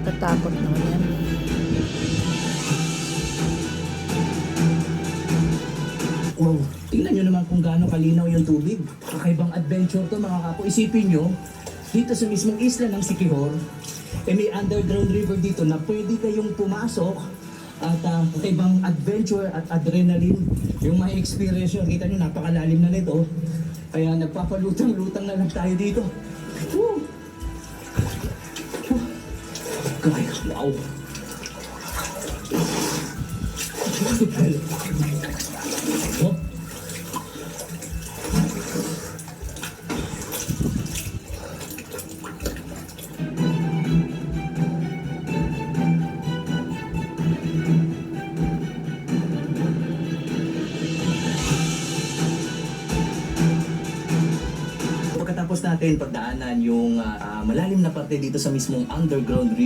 Nakakatakot naman yan. Wow, tingnan nyo naman kung gaano kalinaw yung tubig. Kakaibang adventure to mga kapo. Isipin nyo, dito sa mismong isla ng Siquijor, may underground river dito na pwede kayong pumasok at kakaibang adventure at adrenaline yung may experience nyo. Kita nyo, napakalalim na nito. Kaya nagpapalutang-lutang na lang tayo dito. Woo! Kaya, wow! Oh. Pagkatapos natin pagdaanan yung malalim na parte dito sa mismong underground river,